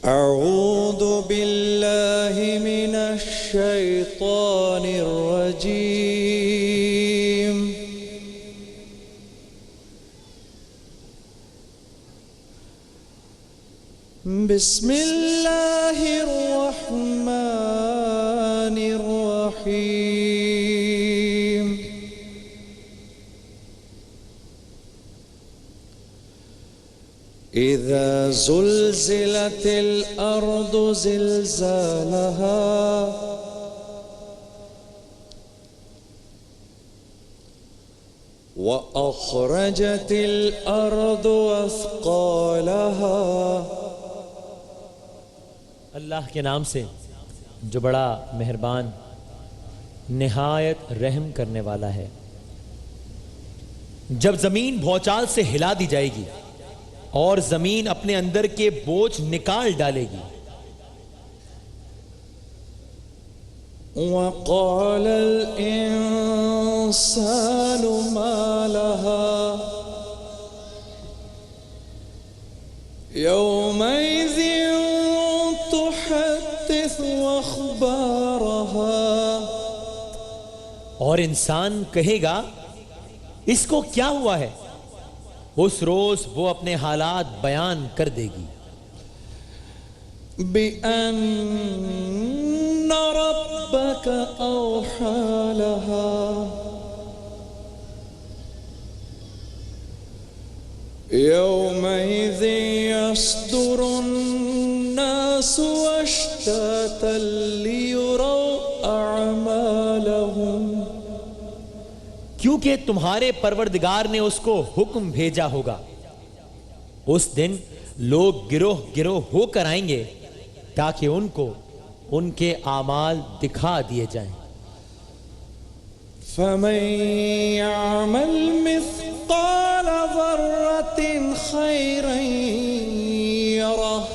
أعوذ بالله من الشيطان الرجيم بسم الله الرحمن الرحيم إذا زلزلت الأرض زلزالها وأخرجت الأرض أثقالها. اللہ کے نام سے جو بڑا مہربان نہایت رحم کرنے والا ہے. جب زمین بھونچال سے ہلا دی جائے گی اور زمین اپنے اندر کے بوجھ نکال ڈالے گی. وقال الإنسان ما لها يومئذ تحدث أخبارها. اور انسان کہے گا اس کو کیا ہوا ہے. اس روز وہ اپنے حالات بیان کر دے گی. بِأَنَّ رَبَّكَ أَوْحَى لَهَا يَوْمَئِذٍ يَصْدُرُ النَّاسُ أَشْتَاتًا لِيُرَوْا أَعْمَالَهُمْ. کیونکہ تمہارے پروردگار نے اس کو حکم بھیجا ہوگا. اس دن لوگ گروہ گروہ ہو کر آئیں گے تاکہ ان کو ان کے اعمال دکھا دیے جائیں. فَمَن يَعْمَلْ مِثْقَالَ ذَرَّةٍ خَيْرًا يَرَهُ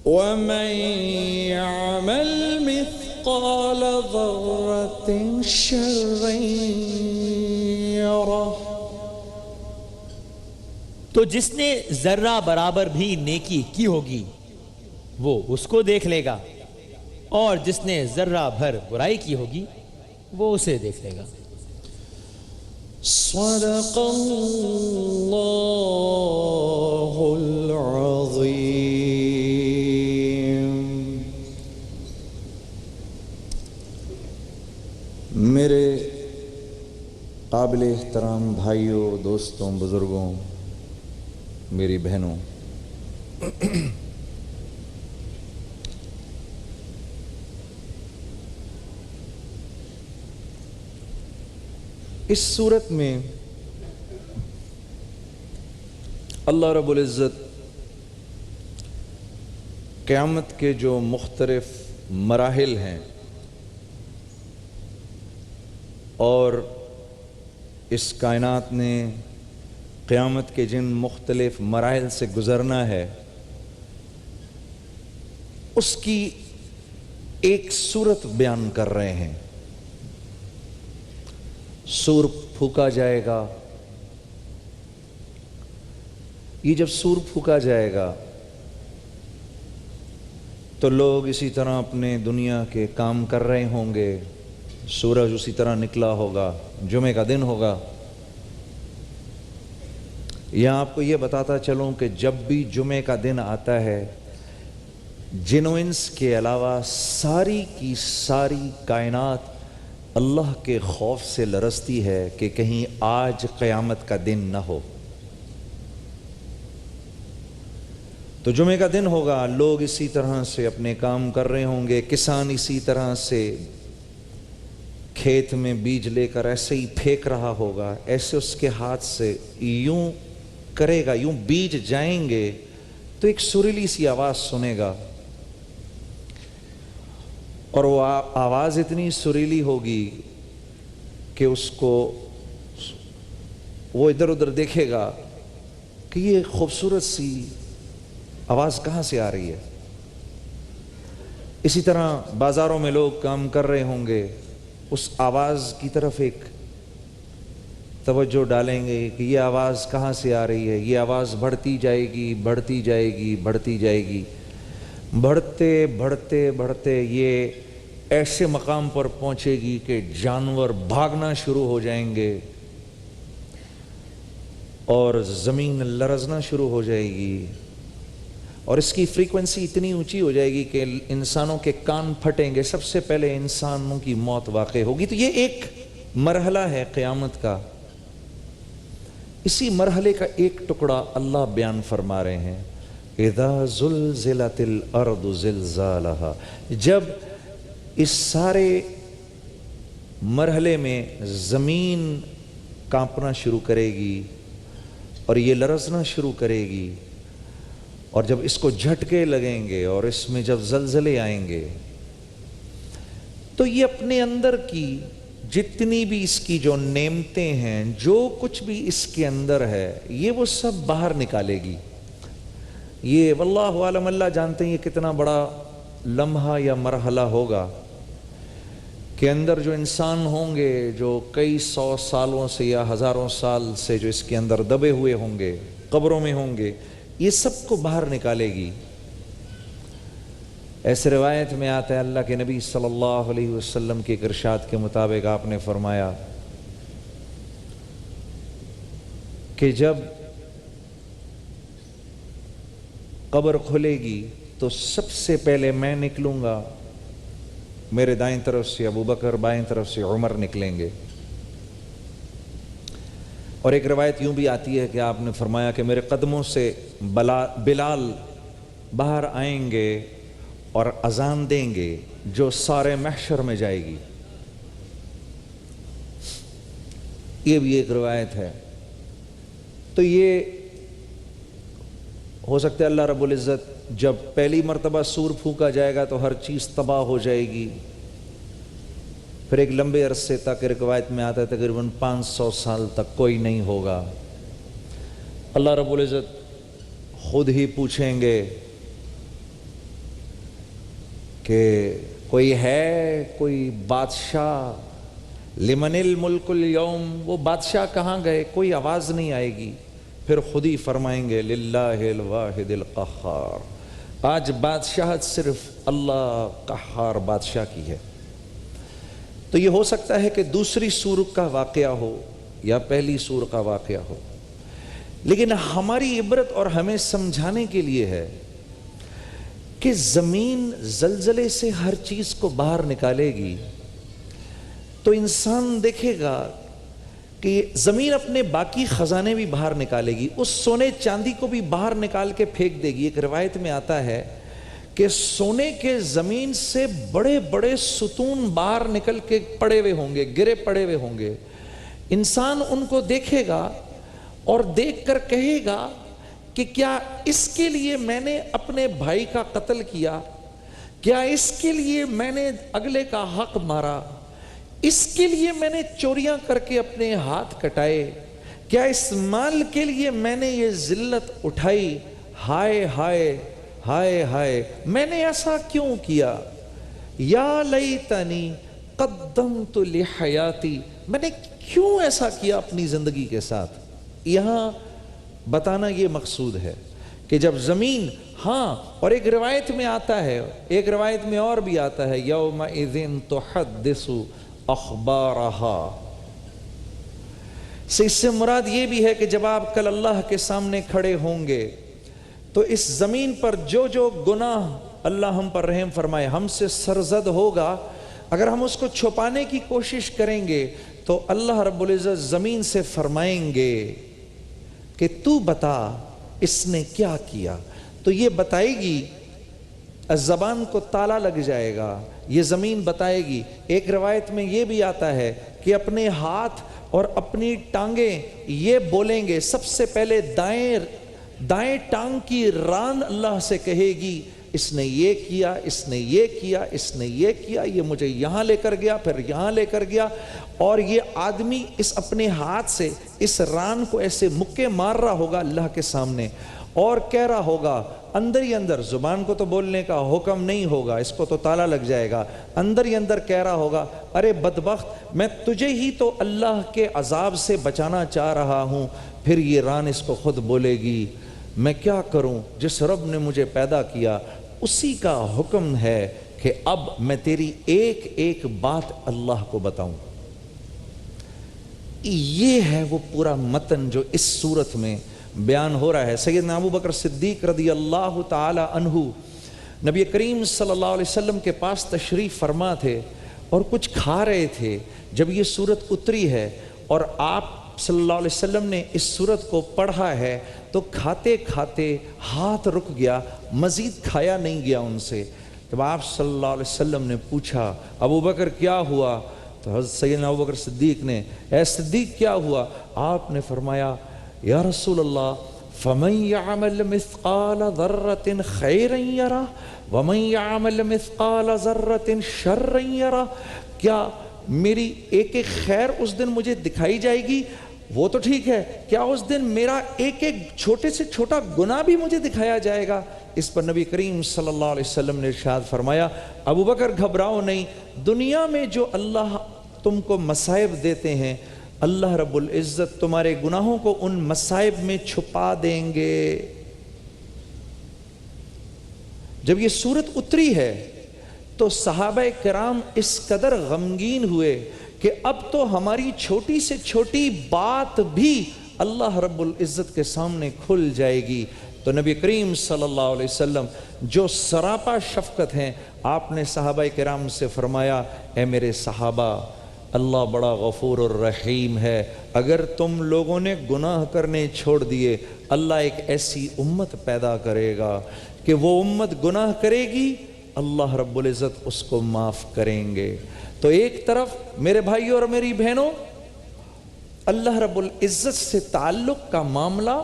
وَمَن يَعْمَلْ مثقال ذرة شرا يره. تو جس نے ذرہ برابر بھی نیکی کی ہوگی وہ اس کو دیکھ لے گا اور جس نے ذرہ بھر برائی کی ہوگی وہ اسے دیکھ لے گا. صدق اللہ العظیم. میرے قابل احترام بھائیوں، دوستوں، بزرگوں، میری بہنوں، اس صورت میں اللہ رب العزت قیامت کے جو مختلف مراحل ہیں اور اس کائنات نے قیامت کے جن مختلف مراحل سے گزرنا ہے اس کی ایک صورت بیان کر رہے ہیں. سور پھونکا جائے گا. یہ جب سور پھونکا جائے گا تو لوگ اسی طرح اپنے دنیا کے کام کر رہے ہوں گے. سورج اسی طرح نکلا ہوگا. جمعے کا دن ہوگا. یہاں آپ کو یہ بتاتا چلوں کہ جب بھی جمعے کا دن آتا ہے جن و انس کے علاوہ ساری کی ساری کائنات اللہ کے خوف سے لرزتی ہے کہ کہیں آج قیامت کا دن نہ ہو. تو جمعے کا دن ہوگا. لوگ اسی طرح سے اپنے کام کر رہے ہوں گے. کسان اسی طرح سے کھیت میں بیج لے کر ایسے ہی پھینک رہا ہوگا. ایسے اس کے ہاتھ سے یوں کرے گا, یوں بیج جائیں گے تو ایک سریلی سی آواز سنے گا, اور وہ آواز اتنی سریلی ہوگی کہ اس کو وہ ادھر ادھر دیکھے گا کہ یہ خوبصورت سی آواز کہاں سے آ رہی ہے. اسی طرح بازاروں میں لوگ کام کر رہے ہوں گے, اس آواز کی طرف ایک توجہ ڈالیں گے کہ یہ آواز کہاں سے آ رہی ہے. یہ آواز بڑھتی جائے گی، بڑھتی جائے گی، بڑھتی جائے گی. بڑھتے بڑھتے بڑھتے یہ ایسے مقام پر پہنچے گی کہ جانور بھاگنا شروع ہو جائیں گے اور زمین لرزنا شروع ہو جائے گی. اور اس کی فریکوینسی اتنی اونچی ہو جائے گی کہ انسانوں کے کان پھٹیں گے. سب سے پہلے انسانوں کی موت واقع ہوگی. تو یہ ایک مرحلہ ہے قیامت کا. اسی مرحلے کا ایک ٹکڑا اللہ بیان فرما رہے ہیں. اذا زلزلت الارض زلزالها. جب اس سارے مرحلے میں زمین کانپنا شروع کرے گی اور یہ لرزنا شروع کرے گی، اور جب اس کو جھٹکے لگیں گے اور اس میں جب زلزلے آئیں گے، تو یہ اپنے اندر کی جتنی بھی اس کی جو نعمتیں ہیں، جو کچھ بھی اس کے اندر ہے، یہ وہ سب باہر نکالے گی. یہ واللہ عالم، اللہ جانتے ہیں یہ کتنا بڑا لمحہ یا مرحلہ ہوگا کہ اندر جو انسان ہوں گے جو کئی سو سالوں سے یا ہزاروں سال سے جو اس کے اندر دبے ہوئے ہوں گے، قبروں میں ہوں گے، یہ سب کو باہر نکالے گی. ایسے روایت میں آتا ہے، اللہ کے نبی صلی اللہ علیہ وسلم کے ارشاد کے مطابق آپ نے فرمایا کہ جب قبر کھلے گی تو سب سے پہلے میں نکلوں گا، میرے دائیں طرف سے ابو بکر، بائیں طرف سے عمر نکلیں گے. اور ایک روایت یوں بھی آتی ہے کہ آپ نے فرمایا کہ میرے قدموں سے بلال باہر آئیں گے اور اذان دیں گے جو سارے محشر میں جائے گی. یہ بھی ایک روایت ہے. تو یہ ہو سکتا ہے اللہ رب العزت جب پہلی مرتبہ سور پھونکا جائے گا تو ہر چیز تباہ ہو جائے گی، پھر ایک لمبے عرصے تک، روایت میں آتا ہے تقریباً 500 سال تک کوئی نہیں ہوگا. اللہ رب العزت خود ہی پوچھیں گے کہ کوئی ہے، کوئی بادشاہ، لمن الملک اليوم، وہ بادشاہ کہاں گئے؟ کوئی آواز نہیں آئے گی. پھر خود ہی فرمائیں گے للہ الواحد القہار، آج بادشاہت صرف اللہ قہار بادشاہ کی ہے. تو یہ ہو سکتا ہے کہ دوسری سور کا واقعہ ہو یا پہلی سور کا واقعہ ہو، لیکن ہماری عبرت اور ہمیں سمجھانے کے لیے ہے کہ زمین زلزلے سے ہر چیز کو باہر نکالے گی. تو انسان دیکھے گا کہ زمین اپنے باقی خزانے بھی باہر نکالے گی، اس سونے چاندی کو بھی باہر نکال کے پھینک دے گی. ایک روایت میں آتا ہے کہ سونے کے زمین سے بڑے بڑے ستون باہر نکل کے پڑے ہوئے ہوں گے، گرے پڑے ہوئے ہوں گے. انسان ان کو دیکھے گا اور دیکھ کر کہے گا کہ کیا اس کے لیے میں نے اپنے بھائی کا قتل کیا؟ کیا اس کے لیے میں نے اگلے کا حق مارا؟ اس کے لیے میں نے چوریاں کر کے اپنے ہاتھ کٹائے؟ کیا اس مال کے لیے میں نے یہ ذلت اٹھائی؟ ہائے ہائے ہائے ہائے، میں نے ایسا کیوں کیا؟ یا لیتنی قدمت لحیاتی، میں نے کیوں ایسا کیا اپنی زندگی کے ساتھ؟ یہاں بتانا یہ مقصود ہے کہ جب زمین، ہاں، اور ایک روایت میں آتا ہے، ایک روایت میں اور بھی آتا ہے یومئذ تحدث اخبارہا، اس سے مراد یہ بھی ہے کہ جب آپ کل اللہ کے سامنے کھڑے ہوں گے تو اس زمین پر جو جو گناہ، اللہ ہم پر رحم فرمائے، ہم سے سرزد ہوگا، اگر ہم اس کو چھپانے کی کوشش کریں گے تو اللہ رب العزت زمین سے فرمائیں گے کہ تو بتا اس نے کیا کیا. تو یہ بتائے گی، زبان کو تالا لگ جائے گا، یہ زمین بتائے گی. ایک روایت میں یہ بھی آتا ہے کہ اپنے ہاتھ اور اپنی ٹانگیں یہ بولیں گے، سب سے پہلے دائیں ٹانگ کی ران اللہ سے کہے گی اس نے یہ کیا، اس نے یہ کیا، اس نے یہ کیا، یہ مجھے یہاں لے کر گیا، پھر یہاں لے کر گیا. اور یہ آدمی اس اپنے ہاتھ سے اس ران کو ایسے مکے مار رہا ہوگا اللہ کے سامنے، اور کہہ رہا ہوگا اندر ہی اندر، زبان کو تو بولنے کا حکم نہیں ہوگا، اس کو تو تالا لگ جائے گا، اندر ہی اندر کہہ رہا ہوگا ارے بدبخت، میں تجھے ہی تو اللہ کے عذاب سے بچانا چاہ رہا ہوں، پھر یہ ران اس کو خود بولے گی میں کیا کروں، جس رب نے مجھے پیدا کیا اسی کا حکم ہے کہ اب میں تیری ایک ایک بات اللہ کو بتاؤں۔ یہ ہے وہ پورا متن جو اس صورت میں بیان ہو رہا ہے۔ سیدنا ابو بکر صدیق رضی اللہ تعالی عنہ نبی کریم صلی اللہ علیہ وسلم کے پاس تشریف فرما تھے اور کچھ کھا رہے تھے جب یہ صورت اتری ہے، اور آپ صلی اللہ علیہ وسلم نے اس صورت کو پڑھا ہے تو کھاتے کھاتے ہاتھ رک گیا، مزید کھایا نہیں گیا ان سے۔ جب آپ صلی اللہ علیہ وسلم نے پوچھا ابو بکر کیا ہوا، تو حضرت سیدنا ابو بکر صدیق نے اے صدیق کیا ہوا، آپ نے فرمایا یا رسول اللہ فَمَنْ يَعْمَلْ مِثْقَالَ ذَرَّةٍ خَيْرًا يَرَهُ وَمَنْ يَعْمَلْ مِثْقَالَ ذَرَّةٍ شَرًّا يَرَهُ، کیا میری ایک ایک خیر اس دن مجھے دکھائی جائے گی؟ وہ تو ٹھیک ہے، کیا اس دن میرا ایک ایک چھوٹے سے چھوٹا گناہ بھی مجھے دکھایا جائے گا؟ اس پر نبی کریم صلی اللہ علیہ وسلم نے ارشاد فرمایا ابو بکر گھبراؤ نہیں، دنیا میں جو اللہ تم کو مصائب دیتے ہیں اللہ رب العزت تمہارے گناہوں کو ان مصائب میں چھپا دیں گے۔ جب یہ صورت اتری ہے تو صحابہ کرام اس قدر غمگین ہوئے کہ اب تو ہماری چھوٹی سے چھوٹی بات بھی اللہ رب العزت کے سامنے کھل جائے گی۔ تو نبی کریم صلی اللہ علیہ وسلم جو سراپا شفقت ہیں، آپ نے صحابہ کرام سے فرمایا اے میرے صحابہ، اللہ بڑا غفور الرحیم ہے، اگر تم لوگوں نے گناہ کرنے چھوڑ دیے اللہ ایک ایسی امت پیدا کرے گا کہ وہ امت گناہ کرے گی، اللہ رب العزت اس کو معاف کریں گے۔ تو ایک طرف میرے بھائیوں اور میری بہنوں اللہ رب العزت سے تعلق کا معاملہ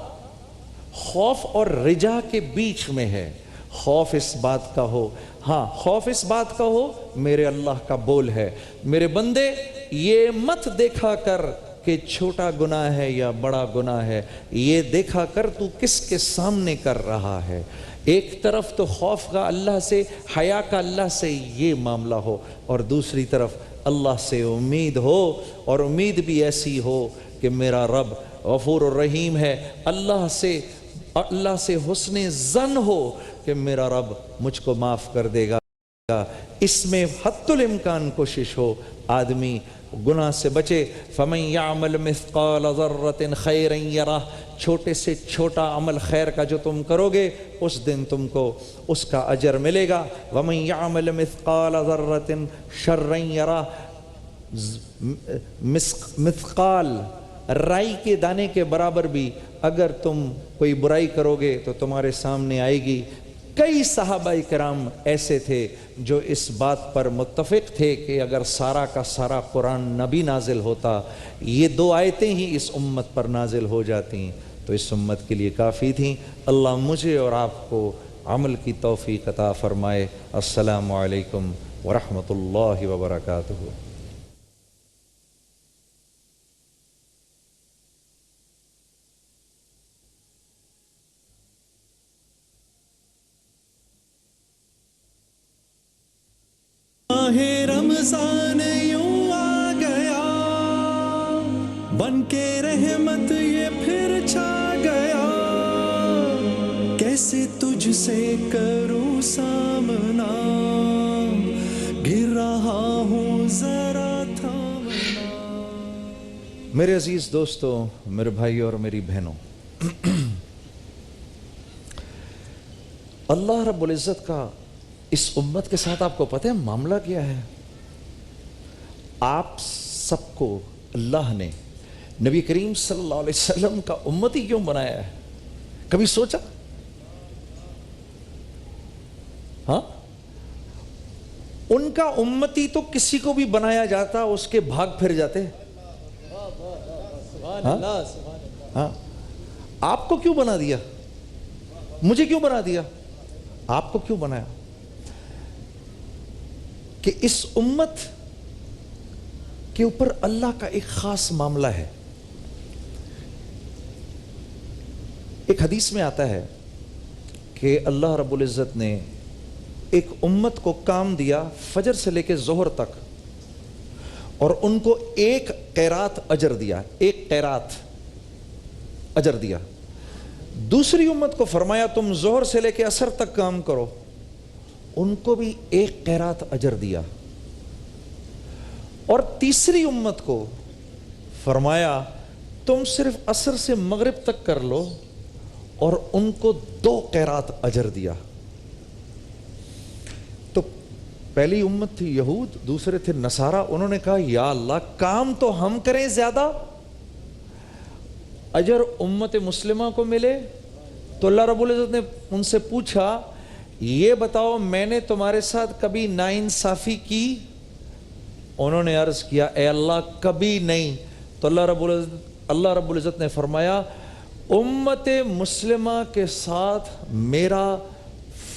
خوف اور رجا کے بیچ میں ہے۔ خوف اس بات کا ہو، ہاں خوف اس بات کا ہو میرے اللہ کا بول ہے، میرے بندے یہ مت دیکھا کر کہ چھوٹا گناہ ہے یا بڑا گناہ ہے، یہ دیکھا کر تو کس کے سامنے کر رہا ہے۔ ایک طرف تو خوف کا اللہ سے، حیا کا اللہ سے یہ معاملہ ہو، اور دوسری طرف اللہ سے امید ہو، اور امید بھی ایسی ہو کہ میرا رب غفور الرحیم ہے، اللہ سے حسن ظن ہو کہ میرا رب مجھ کو معاف کر دے گا۔ اس میں حتی الامکان کوشش ہو آدمی گناہ سے بچے۔ فَمَنْ يَعْمَلْ مِثْقَالَ ذَرَّةٍ خَيْرًا يَرَهُ، چھوٹے سے چھوٹا عمل خیر کا جو تم کرو گے اس دن تم کو اس کا اجر ملے گا۔ وَمَنْ يَعْمَلْ مِثْقَالَ ذَرَّةٍ شَرًّا يَرَهُ، مثقال رائی کے دانے کے برابر بھی اگر تم کوئی برائی کرو گے تو تمہارے سامنے آئے گی۔ کئی صحابہ کرام ایسے تھے جو اس بات پر متفق تھے کہ اگر سارا کا سارا قرآن نبی نازل ہوتا، یہ دو آیتیں ہی اس امت پر نازل ہو جاتی تو اس امت کے لیے کافی تھیں۔ اللہ مجھے اور آپ کو عمل کی توفیق عطا فرمائے۔ السلام علیکم ورحمۃ اللہ وبرکاتہ۔ رمضان یوں آ گیا بن کے رحمت یہ پھر چھا گیا، کیسے تجھ سے کروں سامنا، گر رہا ہوں ذرا تھامنا۔ میرے عزیز دوستو، میرے بھائیوں اور میری بہنوں، اللہ رب العزت کا اس امت کے ساتھ آپ کو پتہ ہے معاملہ کیا ہے؟ آپ سب کو اللہ نے نبی کریم صلی اللہ علیہ وسلم کا امتی کیوں بنایا ہے؟ کبھی سوچا؟ ہاں، ان کا امتی تو کسی کو بھی بنایا جاتا اس کے بھاگ پھر جاتے۔ ہاں، آپ کو کیوں بنا دیا؟ مجھے کیوں بنا دیا؟ آپ کو کیوں بنایا؟ کہ اس امت کے اوپر اللہ کا ایک خاص معاملہ ہے۔ ایک حدیث میں آتا ہے کہ اللہ رب العزت نے ایک امت کو کام دیا فجر سے لے کے ظہر تک، اور ان کو 1 قیرات اجر دیا، 1 قیرات اجر دیا۔ دوسری امت کو فرمایا تم ظہر سے لے کے عصر تک کام کرو، ان کو بھی 1 قیرات اجر دیا۔ اور تیسری امت کو فرمایا تم صرف عصر سے مغرب تک کر لو، اور ان کو 2 قیرات اجر دیا۔ تو پہلی امت تھی یہود، دوسرے تھے نصارہ، انہوں نے کہا یا اللہ کام تو ہم کریں زیادہ، اجر امت مسلمہ کو ملے۔ تو اللہ رب العزت نے ان سے پوچھا یہ بتاؤ میں نے تمہارے ساتھ کبھی ناانصافی کی؟ انہوں نے عرض کیا اے اللہ کبھی نہیں۔ تو اللہ رب العزت نے فرمایا امت مسلمہ کے ساتھ میرا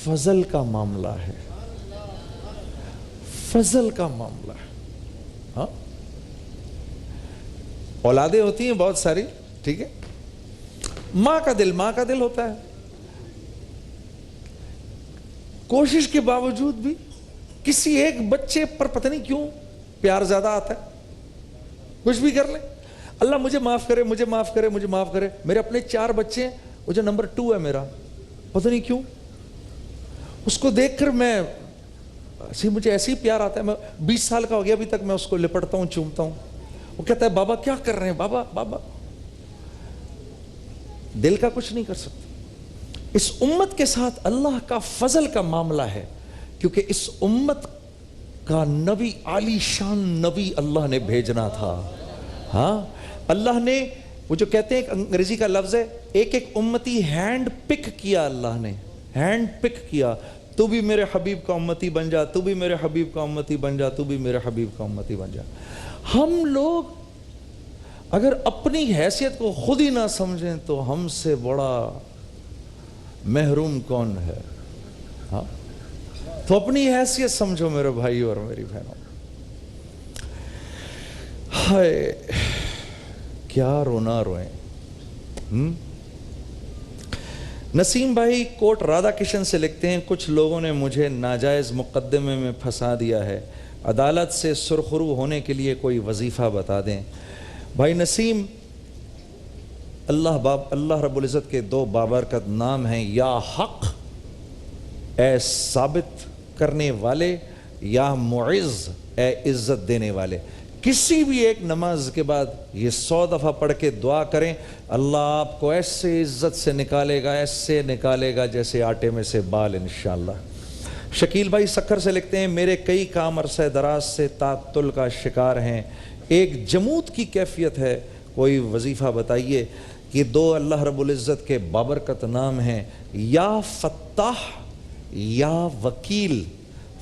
فضل کا معاملہ ہے، فضل کا معاملہ ہے۔ ہاں اولادیں ہوتی ہیں بہت ساری، ٹھیک ہے، ماں کا دل ہوتا ہے، کوشش کے باوجود بھی کسی ایک بچے پر پتہ نہیں کیوں پیار زیادہ آتا ہے، کچھ بھی کر لیں، اللہ مجھے معاف کرے، مجھے معاف کرے، مجھے معاف کرے۔ میرے اپنے 4 بچے ہیں، وہ جو نمبر 2 ہے میرا، پتہ نہیں کیوں اس کو دیکھ کر مجھے ایسے ہی پیار آتا ہے۔ میں 20 سال کا ہو گیا، ابھی تک میں اس کو لپٹتا ہوں، چومتا ہوں۔ وہ کہتا ہے بابا کیا کر رہے ہیں، بابا بابا، دل کا کچھ نہیں کر سکتا۔ اس امت کے ساتھ اللہ کا فضل کا معاملہ ہے، کیونکہ اس امت کا نبی، عالی شان نبی اللہ نے بھیجنا تھا۔ ہاں اللہ نے، وہ جو کہتے ہیں ایک انگریزی کا لفظ ہے، ایک امتی ہینڈ پک کیا، اللہ نے ہینڈ پک کیا، تو بھی میرے حبیب کا امتی بن جا، تو بھی میرے حبیب کا امتی بن جا، تو بھی میرے حبیب کا امتی بن جا۔ ہم لوگ اگر اپنی حیثیت کو خود ہی نہ سمجھیں تو ہم سے بڑا محروم کون ہے؟ ہاں تو اپنی حیثیت سمجھو میرے بھائی اور میری بہنوں۔ ہائے کیا رونا روئیں۔ نسیم بھائی کوٹ رادھا کشن سے لکھتے ہیں کچھ لوگوں نے مجھے ناجائز مقدمے میں پھنسا دیا ہے، عدالت سے سرخرو ہونے کے لیے کوئی وظیفہ بتا دیں۔ بھائی نسیم، اللہ رب العزت کے 2 بابرکت نام ہیں، یا حق اے ثابت کرنے والے، یا معز اے عزت دینے والے۔ کسی بھی ایک نماز کے بعد یہ 100 دفعہ پڑھ کے دعا کریں، اللہ آپ کو ایسے عزت سے نکالے گا، ایسے نکالے گا جیسے آٹے میں سے بال انشاءاللہ۔ شکیل بھائی سکھر سے لکھتے ہیں میرے کئی کام عرصہ دراز سے تعطل کا شکار ہیں، ایک جمود کی کیفیت ہے، کوئی وظیفہ بتائیے۔ یہ 2 اللہ رب العزت کے بابرکت نام ہیں، یا فتاح یا وکیل۔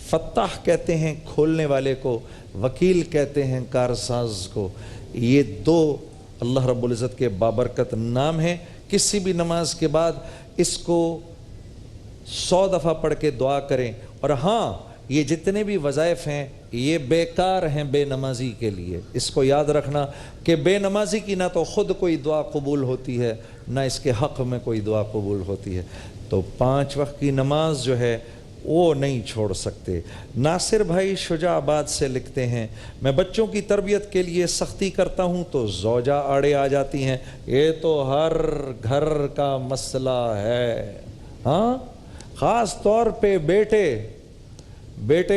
فتاح کہتے ہیں کھولنے والے کو، وکیل کہتے ہیں کارساز کو۔ یہ 2 اللہ رب العزت کے بابرکت نام ہیں۔ کسی بھی نماز کے بعد اس کو 100 دفعہ پڑھ کے دعا کریں۔ اور ہاں یہ جتنے بھی وظائف ہیں یہ بیکار ہیں بے نمازی کے لیے۔ اس کو یاد رکھنا کہ بے نمازی کی نہ تو خود کوئی دعا قبول ہوتی ہے، نہ اس کے حق میں کوئی دعا قبول ہوتی ہے۔ تو 5 وقت کی نماز جو ہے وہ نہیں چھوڑ سکتے۔ ناصر بھائی شجاع آباد سے لکھتے ہیں میں بچوں کی تربیت کے لیے سختی کرتا ہوں تو زوجہ آڑے آ جاتی ہیں، یہ تو ہر گھر کا مسئلہ ہے۔ ہاں خاص طور پہ بیٹے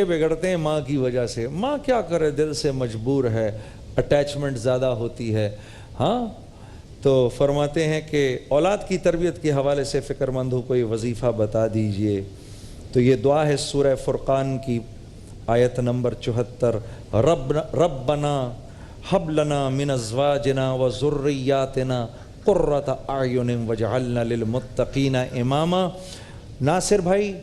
بگڑتے ہیں ماں کی وجہ سے۔ ماں کیا کرے، دل سے مجبور ہے، اٹیچمنٹ زیادہ ہوتی ہے۔ ہاں تو فرماتے ہیں کہ اولاد کی تربیت کے حوالے سے فکر مند ہو، کوئی وظیفہ بتا دیجئے۔ تو یہ دعا ہے سورہ فرقان کی آیت نمبر 74، ربنا ہب لنا من ازواجنا وذریاتنا قرۃ اعین واجعلنا للمتقین اماما۔ ناصر بھائی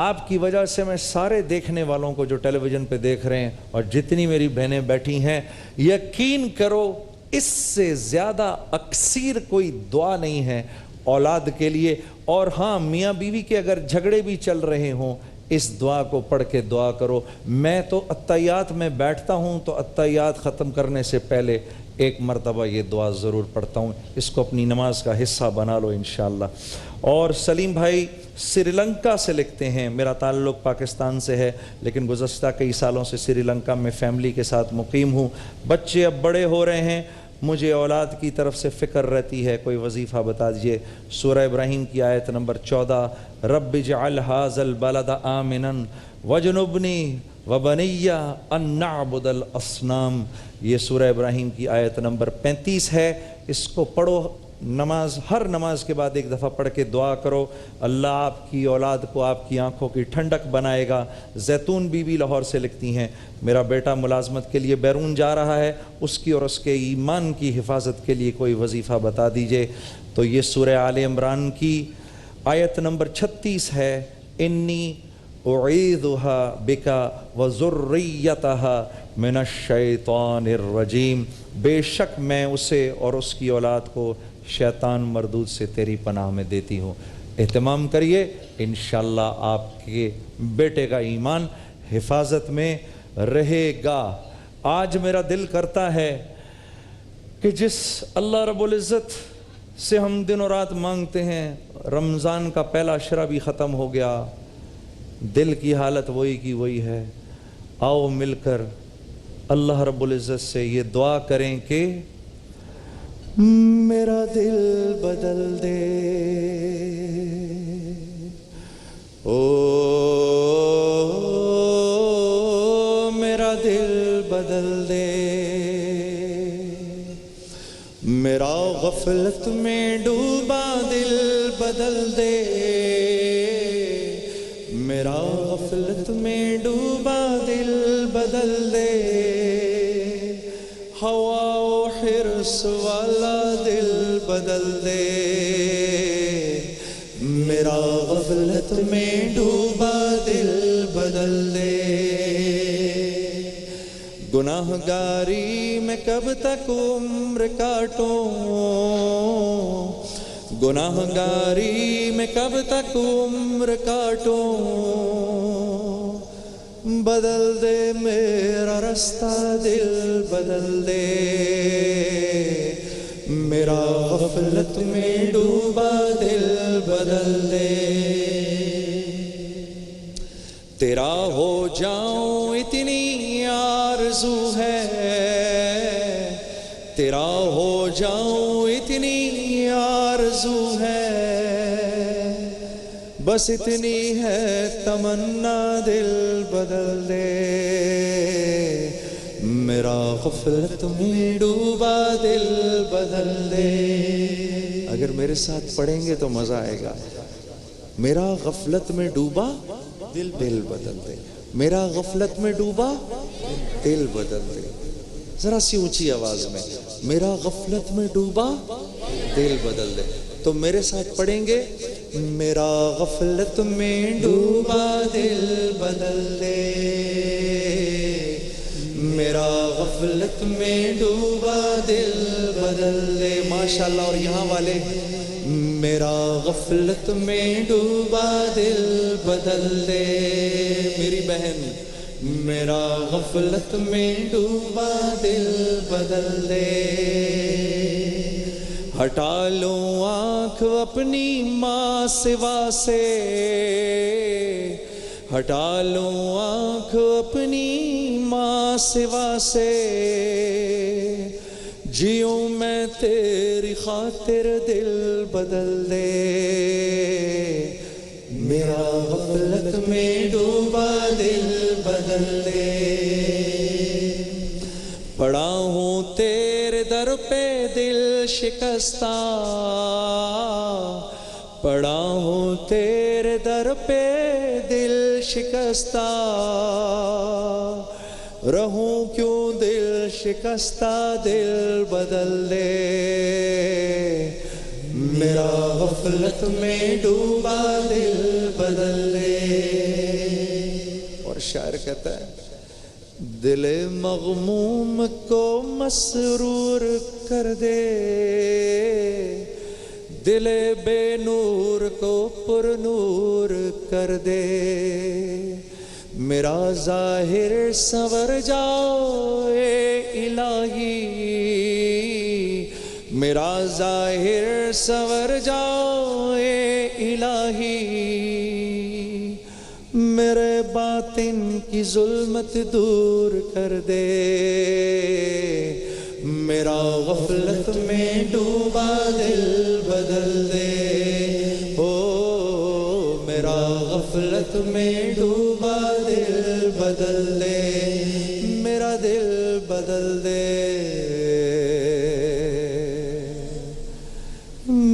آپ کی وجہ سے میں سارے دیکھنے والوں کو جو ٹیلی ویژن پہ دیکھ رہے ہیں اور جتنی میری بہنیں بیٹھی ہیں، یقین کرو اس سے زیادہ اکثیر کوئی دعا نہیں ہے اولاد کے لیے۔ اور ہاں میاں بیوی کے اگر جھگڑے بھی چل رہے ہوں، اس دعا کو پڑھ کے دعا کرو۔ میں تو اتحیات میں بیٹھتا ہوں تو اتحیات ختم کرنے سے پہلے ایک مرتبہ یہ دعا ضرور پڑھتا ہوں، اس کو اپنی نماز کا حصہ بنا لو انشاءاللہ۔ اور سلیم بھائی سری لنکا سے لکھتے ہیں، میرا تعلق پاکستان سے ہے لیکن گزشتہ کئی سالوں سے سری لنکا میں فیملی کے ساتھ مقیم ہوں، بچے اب بڑے ہو رہے ہیں، مجھے اولاد کی طرف سے فکر رہتی ہے، کوئی وظیفہ بتا دیجئے۔ سورہ ابراہیم کی آیت نمبر 14، رب اجعل ھذا البلد آمنا وجنبنی وبنی ان نعبد الاصنام، یہ سورہ ابراہیم کی آیت نمبر 35 ہے۔ اس کو پڑھو، نماز ہر نماز کے بعد ایک دفعہ پڑھ کے دعا کرو، اللہ آپ کی اولاد کو آپ کی آنکھوں کی ٹھنڈک بنائے گا۔ زیتون بی بی لاہور سے لکھتی ہیں، میرا بیٹا ملازمت کے لیے بیرون جا رہا ہے، اس کی اور اس کے ایمان کی حفاظت کے لیے کوئی وظیفہ بتا دیجئے۔ تو یہ سورہ آل عمران کی آیت نمبر 36 ہے، انی اعیذھا بک وذریتھا من الشیطان الرجیم، بے شک میں اسے اور اس کی اولاد کو شیطان مردود سے تیری پناہ میں دیتی ہوں۔ اہتمام کریے، انشاءاللہ آپ کے بیٹے کا ایمان حفاظت میں رہے گا۔ آج میرا دل کرتا ہے کہ جس اللہ رب العزت سے ہم دن و رات مانگتے ہیں، رمضان کا پہلا عشرہ بھی ختم ہو گیا، دل کی حالت وہی کی وہی ہے۔ آؤ مل کر اللہ رب العزت سے یہ دعا کریں کہ میرا دل بدل دے، او میرا دل بدل دے، میرا غفلت میں ڈوبا دل بدل دے، میرا غفلت میں ڈوبا دل بدل دے، ہوا و حرص والا دل بدل دے، میرا غفلت میں ڈوبا دل بدل دے، گناہ گاری میں کب تک عمر کاٹوں، گناہ گاری میں کب تک عمر کاٹوں، بدل دے میرا رستہ دل بدل دے، میرا غفلت میں ڈوبا دل بدل دے، تیرا ہو جاؤں اتنی آرزو ہے، تیرا ہو جاؤں اتنی آرزو ہے، بس اتنی ہے تمنا دل بدل دے، میرا غفلت میں ڈوبا دل بدل دے۔ اگر میرے ساتھ پڑھیں گے تو مزہ آئے گا، میرا غفلت میں ڈوبا دل بدل دے، میرا غفلت میں ڈوبا دل بدل دے، ذرا سی اونچی آواز میں، میرا غفلت میں ڈوبا دل بدل دے۔ تو میرے ساتھ پڑھیں گے، میرا غفلت میں ڈوبا دل بدل دے، میرا غفلت میں ڈوبا دل بدل دے، ماشاءاللہ۔ اور یہاں والے، میرا غفلت میں ڈوبا دل بدل دے، میری بہن، میرا غفلت میں ڈوبا دل بدل دے، ہٹا لوں آنکھ اپنی ماں سوا سے، ہٹا لوں آنکھ اپنی ماں سوا سے، جیوں میں تیری خاطر دل بدل دے، میرا غفلت میں ڈوبا دل بدل دے، پڑا ہوں تیرے در پہ دل شکستہ، پڑا ہوں تیرے در پہ دل شکستہ، رہوں کیوں دل شکستہ دل بدل دے، میرا غفلت میں ڈوبا دل بدل دے۔ اور شاعر کہتا ہے، دل مغموم کو مسرور کر دے، دل بے نور کو پر نور کر دے، میرا ظاہر سنور جاؤ اے الہی، میرا ظاہر سنور جاؤ اے الہی، میرے باطن کی ظلمت دور کر دے، میرا غفلت میں ڈوبا دل بدل دے، او میرا غفلت میں ڈوبا دل بدل دے، میرا دل بدل دے،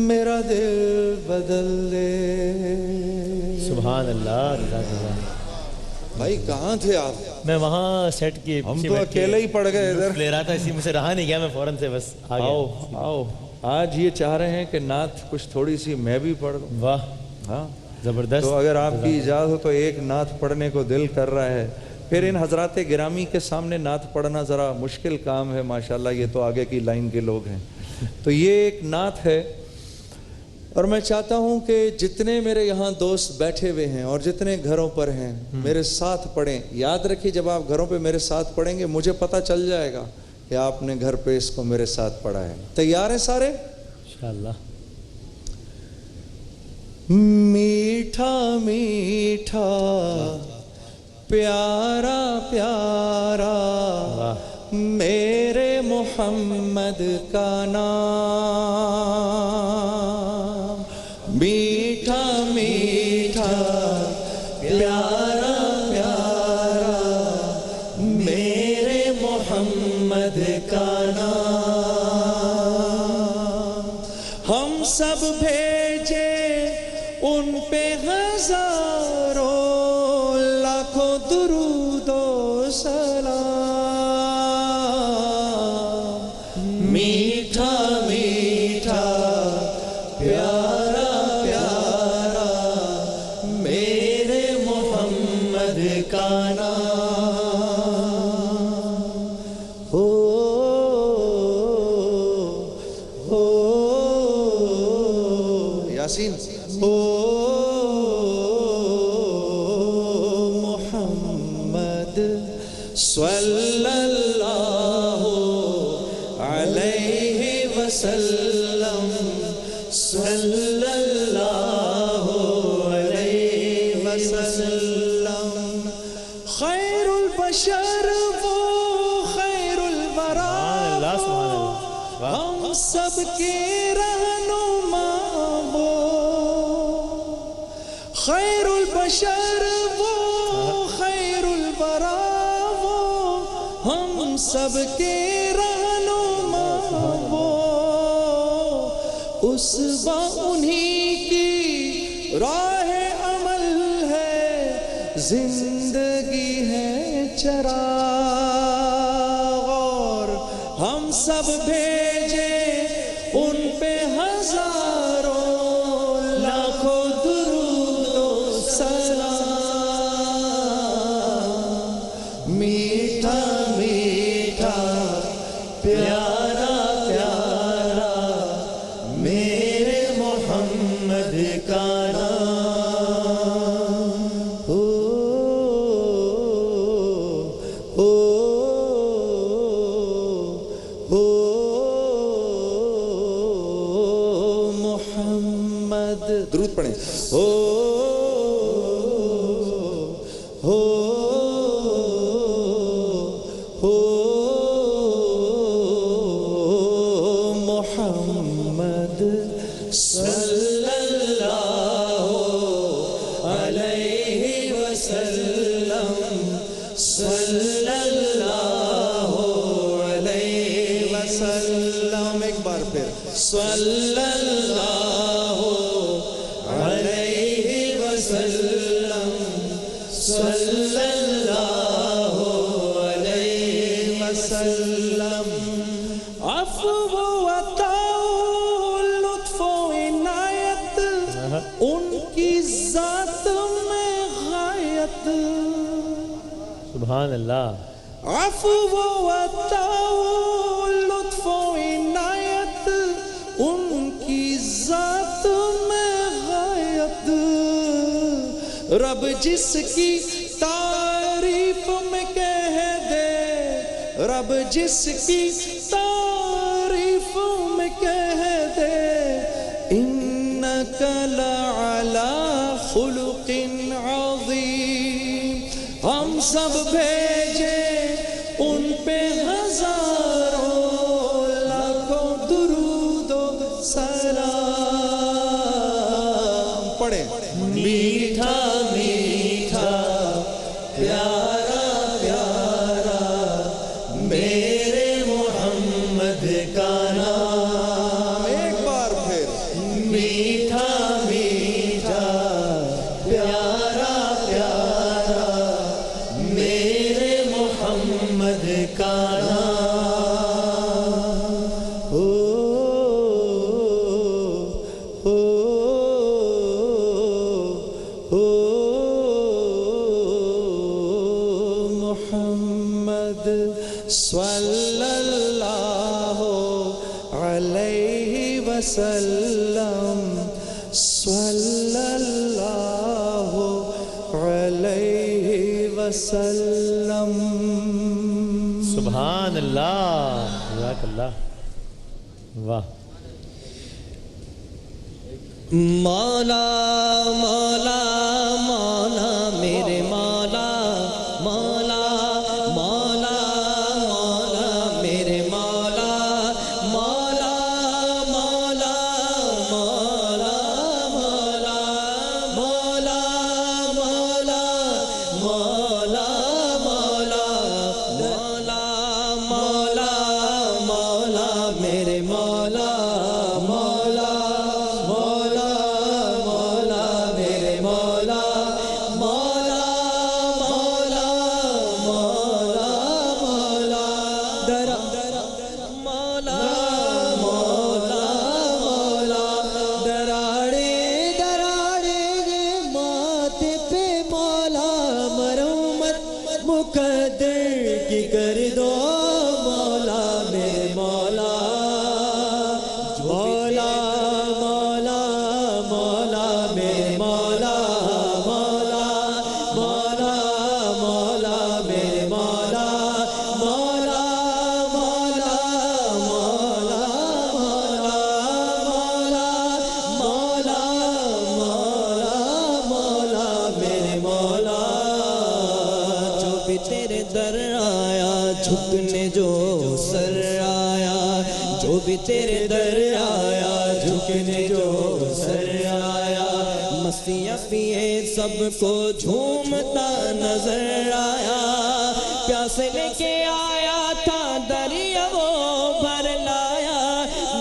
میرا دل بدل دے۔ سبحان اللہ، جزاک اللہ۔ بھائی کہاں تھے آپ؟ میں وہاں سیٹ کی ہم تو اکیلے ہی پڑ گئے ادھر، لے رہا تھا، اسی مجھ سے رہا نہیں گیا، میں فوراً سے بس آ گیا۔ آؤ آؤ، آج یہ چاہ رہے ہیں کہ نعت کچھ تھوڑی سی میں بھی پڑھ دوں۔ واہ، ہاں زبردست۔ تو اگر آپ کی اجازت ہو تو ایک نعت پڑھنے کو دل کر رہا ہے، پھر ان حضرات گرامی کے سامنے نعت پڑھنا ذرا مشکل کام ہے، ماشاءاللہ یہ تو آگے کی لائن کے لوگ ہیں۔ تو یہ ایک نعت ہے، اور میں چاہتا ہوں کہ جتنے میرے یہاں دوست بیٹھے ہوئے ہیں اور جتنے گھروں پر ہیں میرے ساتھ پڑھیں۔ یاد رکھیے جب آپ گھروں پہ میرے ساتھ پڑھیں گے مجھے پتہ چل جائے گا کہ آپ نے گھر پہ اس کو میرے ساتھ پڑھا ہے۔ تیار ہیں سارے؟ انشاءاللہ۔ میٹھا میٹھا پیارا پیارا میرے محمد کا نام، میٹھا میٹھا پیارا پیارا میرے محمد کا نام، ہم سب بھیجے ان پہ ہزاروں لاکھوں درود و سلام، میٹھا میٹھا پیارا پیارا میرے محمد کا نام، ہو یاسین، او محمد صلی اللہ علیہ وسلم، صلی اللہ علیہ وسلم، خیر البشر وہ خیر الورا، ہم سب کے رہنما وہ، خیر البشر وہ خیر الورا وہ، ہم سب کے رہنما وہ، اسوہ انہی کی راہ عمل ہے، زندگی ہے چراغ، اور ہم سب بھیجے ان پہ ہزاروں لاکھوں درود و سلام، میٹھا میٹھا پیارا پیارا میرے محمد کا نام، او محمد، درود پڑھیں، محمد صلی اللہ علیہ وسلم، صلی اللہ علیہ وسلم، ایک بار پھر صلی اللہ علیہ وسلم، صلی اللہ علیہ وسلم، عفو و عطا لطف و عنایت ان کی ذات میں غایت، سبحان اللہ۔ عفو و عطا لطف و عنایت ان کی ذات میں غایت، رب جس کی تعریف میں کہہ دے، رب جس کی تعریف میں کہہ سب بھیجے ان پہ ہزاروں لاکھوں درود و سلام. پڑھے میٹھا میٹھا پیارا پیارا میرے محمد کا نام. ایک بار پھر میٹھا میٹھا پیارا پیارا میرے محمد کا نام. محمد صلی اللہ علیہ وسلم صلی اللہ علیہ وسلم. سبحان اللہ. جزاک اللہ. واہ. مولا مولا مولا میرے مولا مولا مولا مولا میرے مولا مولا مولا مولا مولا مولا مولا مولا مولا مولا مولا مولا میرے مولا مولا مولا مولا میرے مولا مولا مولا مولا مولا درا مولا مولا مولا دراڑے دراڑے ماتھے پہ مولا مرمت مقدر کی کر دو مولا میرے مولا مولا مولا مولا میرے مولا مولا مولا مولا میرے مولا مولا مولا مولا مولا مولا مولا مولا میرے مولا. جو بھی تیرے در آیا جھکنے جو سر آیا جو بھی تیرے در آیا جھکنے جو سر آیا مستیاں پیے سب کو جھومتا نظر آیا پیاسے لے کے آیا تھا دریا وہ بھر لایا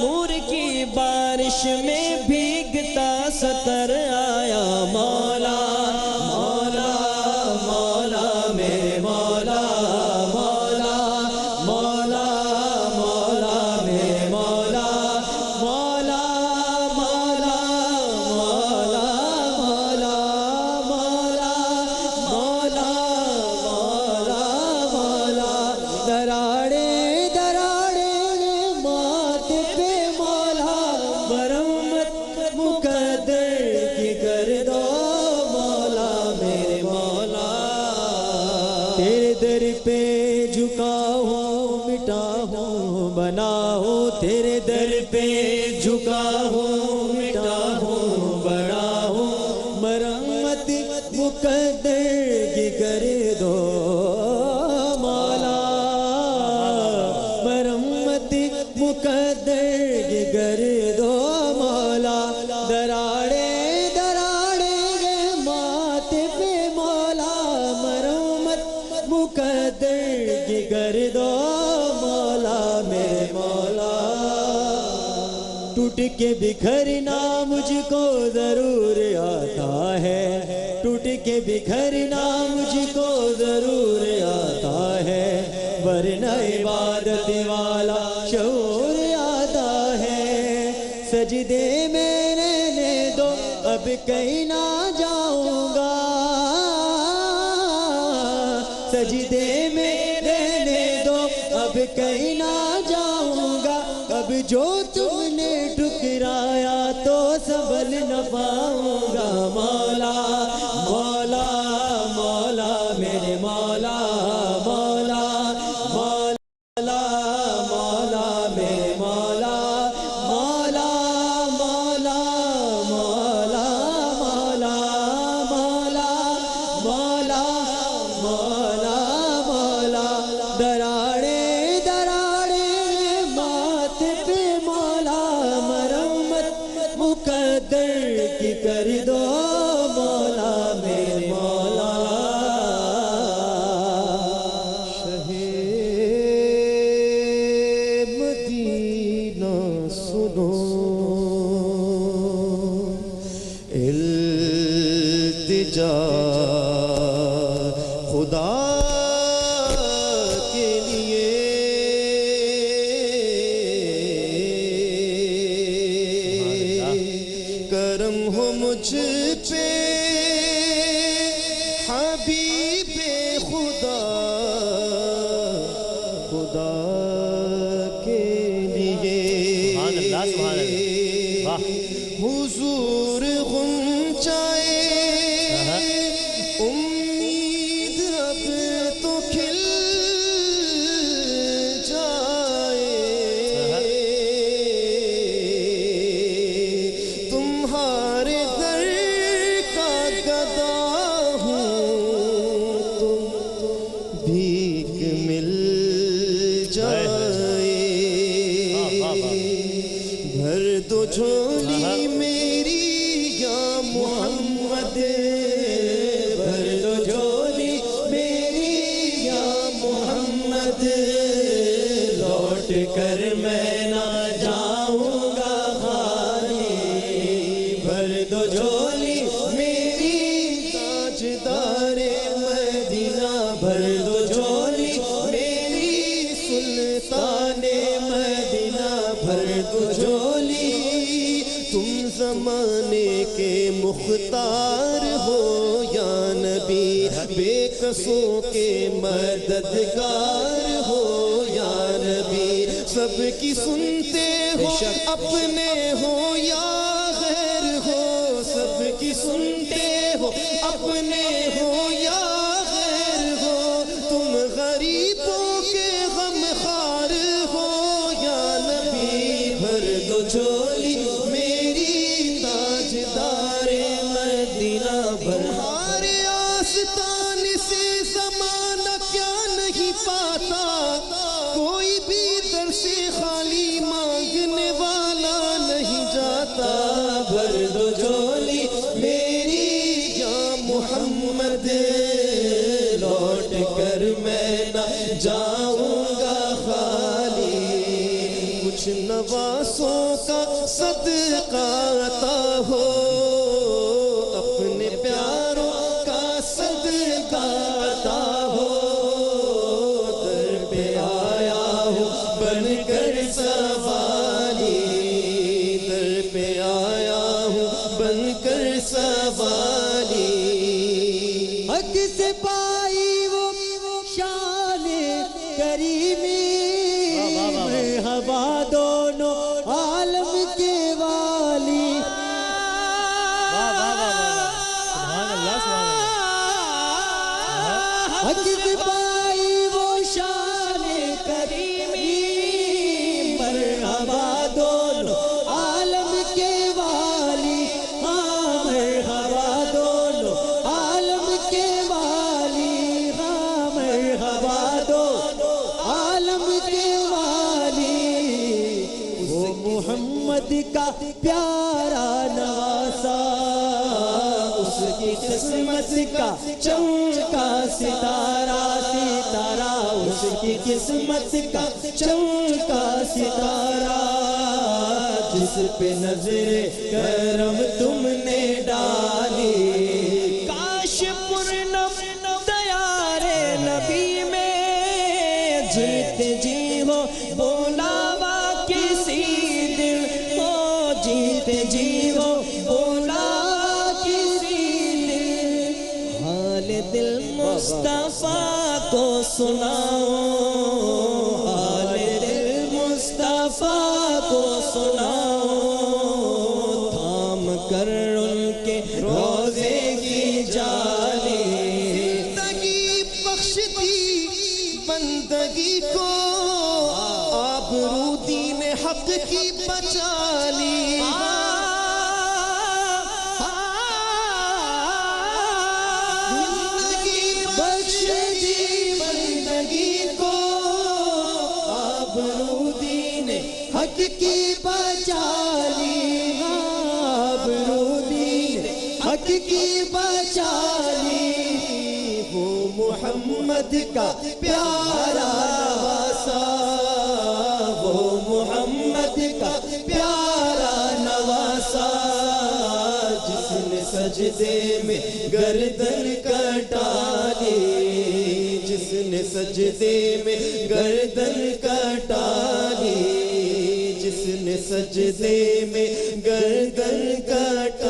نور کی بارش میں بھیگتا ستر آیا مولا مولا مولا میرے مولا مولا مولا مولا میرے مولا مولا مولا مولا مولا مولا مولا مولا مولا دراڑے دراڑے ماتھے پہ مولا مرمت مقدر کی کر دو مولا میرے مولا. تیرے در پہ جھکا ہوں مٹا ہوں بنا ہوں تیرے در پہ جھکا ہوں مٹا ہوں بنا ہوں مرمت مقدر کی کر دو مولا مرمت مقدر کی کر دو مولا. دراڑے دراڑے ماتھے پہ مولا مرمت مقدر کی کر دو مولا میرے مولا. ٹوٹ کے بکھرنا مجھ کو ضرور آتا ہے ٹوٹ کے بکھرنا مجھ کو ضرور آتا ہے ورنہ عبادت والا شعور آتا ہے. سجدے میں رہنے دو اب کہیں نہ جاؤں گا سجدے میں رہنے دو اب کہیں نہ جاؤں گا اب جو تم نے ٹھکرایا تو سنبھل نہ پاؤں گا مولا مولا مولا میرے مولا مولا مولا مولا میرے مولا مولا مولا مولا مولا مولا مولا مولا کر دو مولا میرے مولا شہ مدینہ سنو التجا خدا کے لیے کرم ہو مجھ پہ حبیب خدا خدا کے لیے سبحان اللہ سبحان اللہ واہ حضور غنچائے امید اب تو کھل جائے تمہارے در کا گدا ہوں تم بھیک مل جائے بھر دو جھولی میری یا محمد بھر دو جھولی میری یا محمد لوٹ کر میں نہ جاؤں گا خالی بھر دو جھولی میری تاجدار مدینہ بھر دو جھولی میری سلطان مدینہ بھر دو جھولی تم زمانے کے مختار ہو یا نبی بے قصوں کے مددگار ہو یا نبی سب کی سنتے ہو اپنے ہو یا غیر ہو سب کی سنتے ہو اپنے ہو یا غیر ہو تم غریبوں کے غم خار ہو یا نبی بھر دو جھولی میری تاجدار مدینہ بھر تمہارے آستان سے زمانہ کیا نہیں پاتا کوئی بھی در سے خالی مانگنے والا نہیں جاتا بھر دو جھولی میری یا محمد لوٹ کر میں نہ جاؤں گا خالی کچھ نواسوں کا صدقہ عطا ہو اپنے پیاروں کا صدقہ عطا ہو در پہ آیا ہوں بن کر سوالی در پہ آیا ہوں بن کر سوالی حق سے پائی وہ شان کریمی مرحبا دونوں عالم کے والی سبحان اللہ سبحان اللہ حق سے پائی وہ شان کریمی مرحبا دونوں عالم کے والی ہاں مرحبا دونوں عالم کے والی ہاں مرحبا دونوں عالم کے والی وہ محمد کا پیارا نواسا اس کی قسمت کا چمکا ستارہ ستارہ اس کی قسمت کا چمکا ستارہ جس پہ نظر کرم تم نے ڈالی کاش پورنم دیارے نبی میں جیتے جی ہو بولاوا کسی دن ہو جیتے جی ہو بولا کسی دن حال دل مصطفیٰ کو سناؤ حال دل مصطفیٰ کو سناؤ تھام کر ان کے روزے کی جالی زندگی بخش دی بندگی کو آبرو دین حق کی بچا لی زندگی بخش دی بندگی کو آبرو دین حق کی بچا لی آبرو دین حق کی بچا لی، وہ محمد کا پیارا نواسا، وہ محمد کا پیارا نواسا، جس نے سجدے میں گردن کٹا لی، جس نے سجدے میں گردن کٹا لی، جس نے سجدے میں گردن کٹا